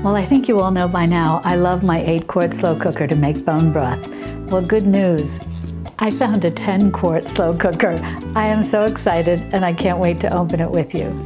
Well, I think you all know by now, I love my 8-quart slow cooker to make bone broth. Well, good news. I found a 10-quart slow cooker. I am so excited and I can't wait to open it with you.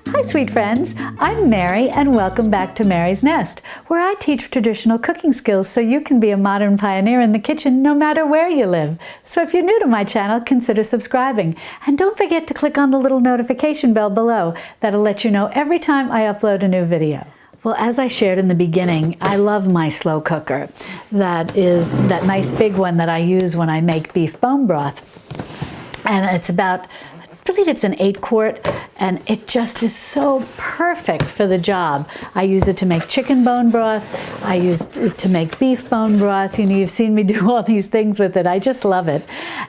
Hi, sweet friends. I'm Mary and welcome back to Mary's Nest, where I teach traditional cooking skills so you can be a modern pioneer in the kitchen no matter where you live. So if you're new to my channel, consider subscribing. And don't forget to click on the little notification bell below. That'll let you know every time I upload a new video. Well, as I shared in the beginning, I love my slow cooker. That is that nice big one that I use when I make beef bone broth. And it's about, I believe it's an 8-quart, and it just is so perfect for the job. I use it to make chicken bone broth. I use it to make beef bone broth. You know, you've seen me do all these things with it. I just love it.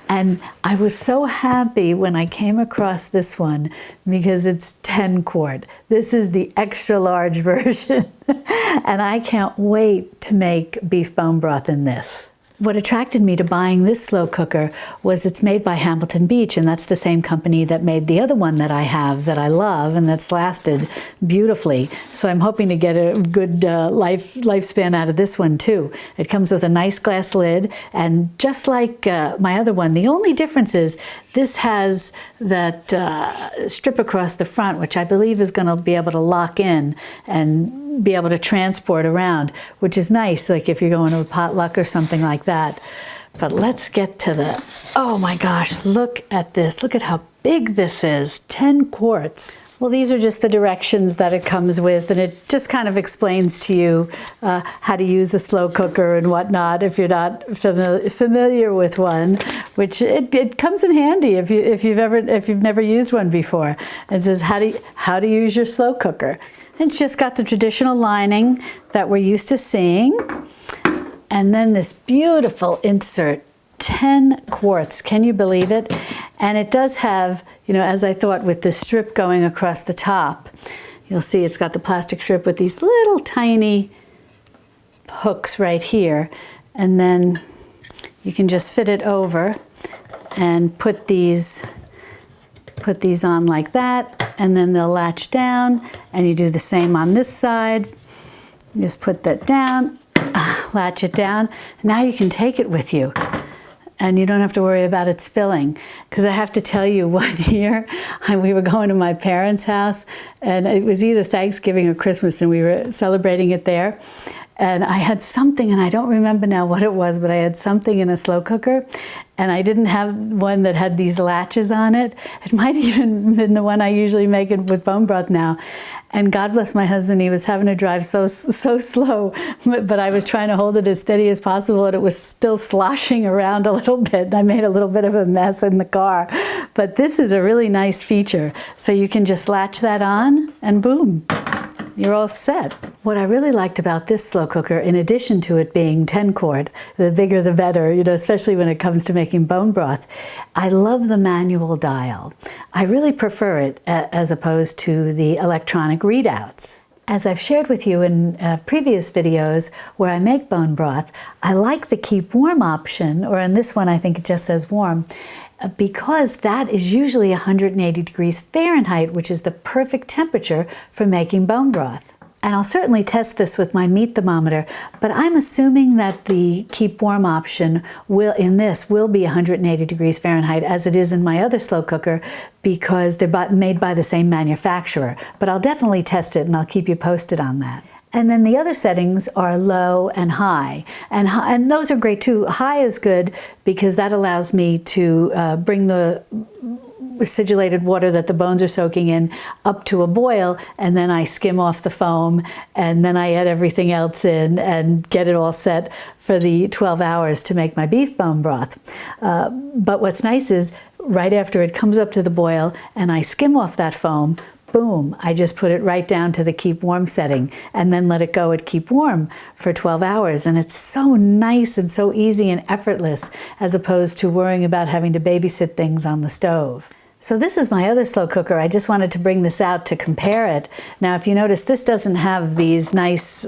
And I was so happy when I came across this one because it's 10-quart. This is the extra large version. And I can't wait to make beef bone broth in this. What attracted me to buying this slow cooker was it's made by Hamilton Beach, and that's the same company that made the other one that I have that I love and that's lasted beautifully. So I'm hoping to get a good lifespan out of this one too. It comes with a nice glass lid, and just like my other one, the only difference is this has that strip across the front, which I believe is going to be able to lock in and be able to transport around, which is nice, like if you're going to a potluck or something like that. But let's get to the, oh my gosh, look at this. Look at how big this is, 10 quarts. Well, these are just the directions that it comes with, and it just kind of explains to you how to use a slow cooker and whatnot if you're not familiar with one, which it comes in handy if you've never used one before. It says how to use your slow cooker. It's just got the traditional lining that we're used to seeing. And then this beautiful insert, 10 quarts. Can you believe it? And it does have, you know, as I thought, with the strip going across the top, you'll see it's got the plastic strip with these little tiny hooks right here. And then you can just fit it over and put these on like that, and then they'll latch down, and you do the same on this side. You just put that down, latch it down. Now you can take it with you, and you don't have to worry about it spilling. Because I have to tell you, one year we were going to my parents' house, and it was either Thanksgiving or Christmas, and we were celebrating it there. And I had something, and I don't remember now what it was, but I had something in a slow cooker, and I didn't have one that had these latches on it. It might even been the one I usually make it with bone broth now. And God bless my husband, he was having to drive so slow, but I was trying to hold it as steady as possible, and it was still sloshing around a little bit. I made a little bit of a mess in the car. But this is a really nice feature. So you can just latch that on, and boom, you're all set. What I really liked about this slow cooker, in addition to it being 10-quart, the bigger the better, you know, especially when it comes to making bone broth, I love the manual dial. I really prefer it as opposed to the electronic readouts. As I've shared with you in previous videos where I make bone broth, I like the keep warm option, or in this one I think it just says warm, because that is usually 180 degrees Fahrenheit, which is the perfect temperature for making bone broth. And I'll certainly test this with my meat thermometer, but I'm assuming that the keep warm option will be 180 degrees Fahrenheit as it is in my other slow cooker, because they're made by the same manufacturer. But I'll definitely test it and I'll keep you posted on that. And then the other settings are low and high. And those are great too. High is good because that allows me to bring the acidulated water that the bones are soaking in up to a boil, and then I skim off the foam, and then I add everything else in and get it all set for the 12 hours to make my beef bone broth. But what's nice is right after it comes up to the boil and I skim off that foam, boom, I just put it right down to the keep warm setting and then let it go at keep warm for 12 hours. And it's so nice and so easy and effortless, as opposed to worrying about having to babysit things on the stove. So this is my other slow cooker. I just wanted to bring this out to compare it. Now, if you notice, this doesn't have these nice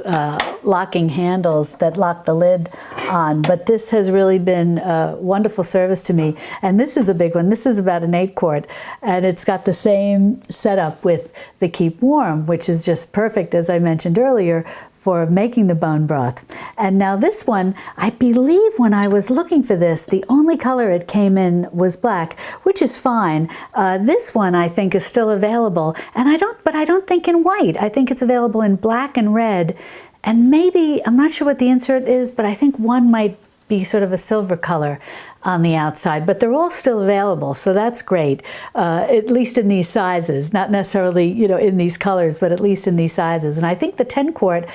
locking handles that lock the lid on, but this has really been a wonderful service to me. And this is a big one. This is about an 8 quart, and it's got the same setup with the Keep Warm, which is just perfect, as I mentioned earlier, for making the bone broth. And now this one, I believe when I was looking for this, the only color it came in was black, which is fine. This one I think is still available, and I don't think in white. I think it's available in black and red, and maybe, I'm not sure what the insert is, but I think one might be sort of a silver color on the outside, but they're all still available, so that's great, at least in these sizes, not necessarily, you know, in these colors, but at least in these sizes. And I think the 10 quart,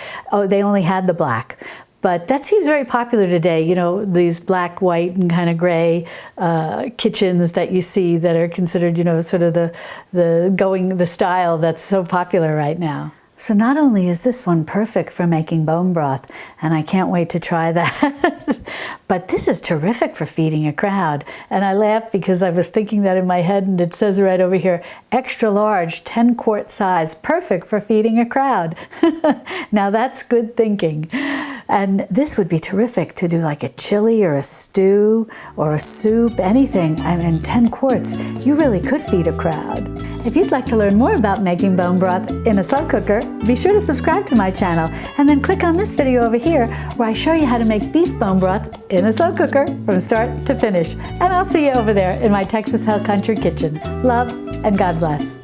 they only had the black. But that seems very popular today, you know, these black, white, and kind of gray kitchens that you see that are considered, you know, sort of the style that's so popular right now. So not only is this one perfect for making bone broth, and I can't wait to try that, but this is terrific for feeding a crowd. And I laugh because I was thinking that in my head, and it says right over here, extra large, 10 quart size, perfect for feeding a crowd. Now that's good thinking. And this would be terrific to do like a chili or a stew or a soup, anything. I mean, 10 quarts, you really could feed a crowd. If you'd like to learn more about making bone broth in a slow cooker, be sure to subscribe to my channel and then click on this video over here where I show you how to make beef bone broth in a slow cooker from start to finish. And I'll see you over there in my Texas Hill Country kitchen. Love and God bless.